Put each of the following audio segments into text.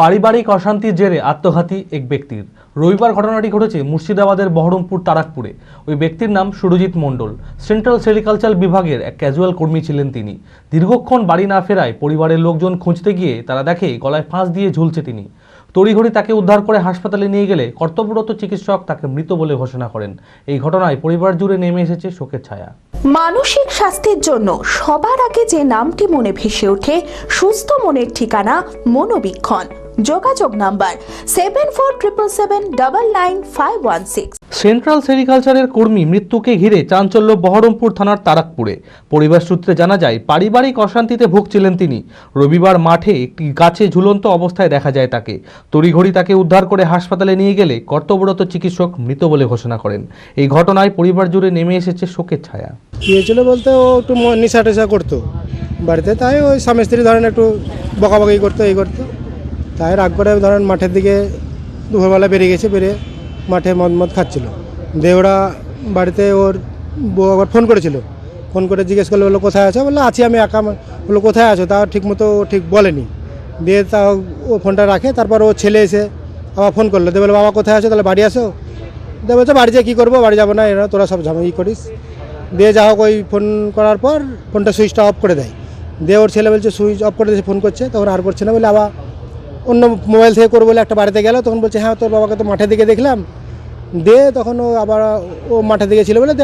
পারিবারিক অশান্তির জেরে আত্মঘাতী এক ব্যক্তির। রবিবার ঘটনাটি ঘটেছে মুর্শিদাবাদের বহরমপুর তারাকপুরে। ওই ব্যক্তির নাম সুরজিৎ মণ্ডল। সেন্ট্রাল সেরিকালচার বিভাগের এক ক্যাজুয়াল কর্মী ছিলেন তিনি। দীর্ঘক্ষণ বাড়ি না ফেরায় পরিবারের লোকজন খুঁজতে গিয়ে তারা দেখে গলায় ফাঁস দিয়ে ঝুলছে তিনি। তড়িঘড়ি তাকে উদ্ধার করে হাসপাতালে নিয়ে গেলে কর্তব্যরত চিকিৎসক তাকে মৃত বলে ঘোষণা করেন। এই ঘটনায় পরিবার জুড়ে নেমে এসেছে শোকের ছায়া। মানসিক স্বাস্থ্যের জন্য সবার আগে যে নামটি মনে ভেসে ওঠে, সুস্থ মনের ঠিকানা মনোবীক্ষণ। যোগাযোগ নাম্বার 7477799516। সেন্ট্রাল সেরিকালচারের কর্মী মৃত্যুকে ঘিরে চাঞ্চল্য বহরমপুর থানার তারাকপুরে। পরিবার সূত্রে জানা যায়, পারিবারিক অশান্তিতে ভুগছিলেন তিনি। রবিবার মাঠে একটি গাছে ঝুলন্ত অবস্থায় দেখা যায় তাকে। তড়িঘড়ি তাকে উদ্ধার করে হাসপাতালে নিয়ে গেলে কর্তব্যরত চিকিৎসক মৃত বলে ঘোষণা করেন। এই ঘটনায় পরিবার জুড়ে নেমে এসেছে শোকের ছায়া। কী হয়েছিল বলতে, ও একটু নেশা টেশা করতো বাড়িতে, তাই ওই স্বামী স্ত্রী ধরেন একটু বকাবকি করতো, এই করতো। তাই রাগ করে ধরেন মাঠের দিকে দুপুরবেলা বেরিয়ে গেছে, বেরিয়ে মাঠে মদ খাচ্ছিল। দিয়ে ওরা বাড়িতে ওর বউ আবার ফোন করেছিল, ফোন করে জিজ্ঞেস করলে, বললো কোথায় আছো? বললো আছি আমি একা। বললো কোথায় আছো? তা ঠিক মতো ঠিক বলেনি। দিয়ে তা ও ফোনটা রাখে, তারপর ও ছেলে এসে আবার ফোন করলো, দিয়ে বললো বাবা কোথায় আছো? তাহলে বাড়ি আসো। দিয়ে বলছে বাড়ি যেয়ে কী করবো, বাড়ি যাবো না, এরা তোরা সব ঝামেলা করিস। দিয়ে যা হোক ওই ফোন করার পর ফোনটা সুইচটা অফ করে দেয়। দিয়ে ওর ছেলে বলছে সুইচ অফ করে দিয়েছে, ফোন করছে, তখন আর করছে না বলে আবার অন্য মোবাইল থেকে করবো বলে একটা বাড়িতে গেল। তখন বলছে হ্যাঁ তোর বাবাকে তো মাঠের দিকে দেখলাম। দিয়ে তখন ও আবার ও মাঠের দিকে ছিল বলে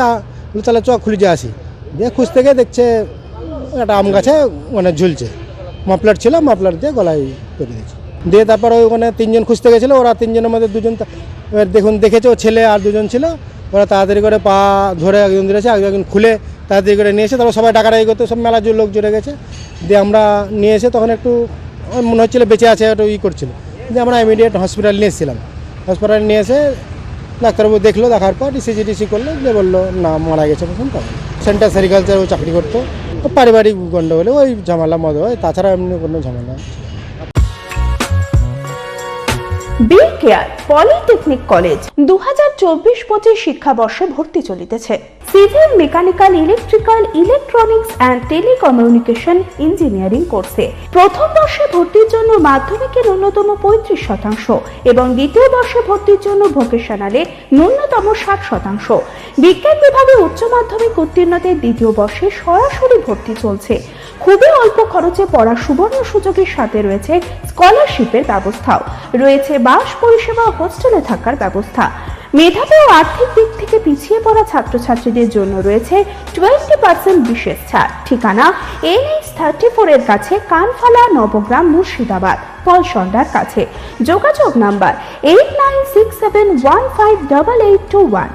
বলে তাহলে চক খুঁজে আসি। দিয়ে খুঁজতে গিয়ে দেখছে একটা আম গাছে মানে ঝুলছে, মাফলার ছিল, মাফলার দিয়ে গলায় করে দিয়েছে। দিয়ে তারপর ওখানে তিনজন খুঁজতে গেছিলো, ওরা তিনজনের মধ্যে দুজন দেখুন দেখেছে, ও ছেলে আর দুজন ছিল। ওরা তাড়াতাড়ি করে পা ধরে একজন ধরেছে, একজন খুলে তাড়াতাড়ি করে নিয়ে এসে তারপর সবাই ডাকাডাকি করতে, সব মেলা লোক জুড়ে গেছে। দিয়ে আমরা নিয়ে এসে তখন একটু মনে হচ্ছিলো বেঁচে আছে, একটু করছিল। দিয়ে আমরা ইমিডিয়েট হসপিটাল নিয়ে এসেছিলাম। হসপিটালে নিয়ে এসে ডাক্তারবাবু দেখলো, দেখার পর সিজিটিসি করলো, দিয়ে বললো না মারা গেছে। তখন সেন্ট্রাল সেরিকালচার ও চাকরি করতো, পারিবারিক গণ্ডগোলে ওই ঝামেলা মদ হয়, তাছাড়া এমনি কোনো ঝামেলা। বি কেয়ার পলিটেকনিক কলেজ 2024-25 শিক্ষাবর্ষে ভর্তি চলিতেছে। Civil, mechanical, electrical, electronics and telecommunication engineering কোর্সে প্রথম বর্ষে ভর্তির জন্য মাধ্যমিকের ন্যূনতম 35% এবং দ্বিতীয় বর্ষে ভর্তির জন্য ভোকেশনালে ন্যূনতম 60%। বিজ্ঞান বিভাগে উচ্চ মাধ্যমিক উত্তীর্ণদের দ্বিতীয় বর্ষে সরাসরি ভর্তি চলছে। খুবই অল্প খরচে পড়ার সুবর্ণ সুযোগের সাথে রয়েছে স্কলারশিপের ব্যবস্থাও। রয়েছে বাস পরিষেবা, হোস্টেলে থাকার ব্যবস্থা। মেধাবী ও আর্থিক দিক থেকে পিছিয়ে পড়া ছাত্রছাত্রীদের জন্য রয়েছে 20% বিশেষ ছাড়। ঠিকানা NH34 এর কাছে, কানফালা, নবগ্রাম, মুর্শিদাবাদ, পলসন্ডার কাছে। যোগাযোগ নাম্বার 8967158821।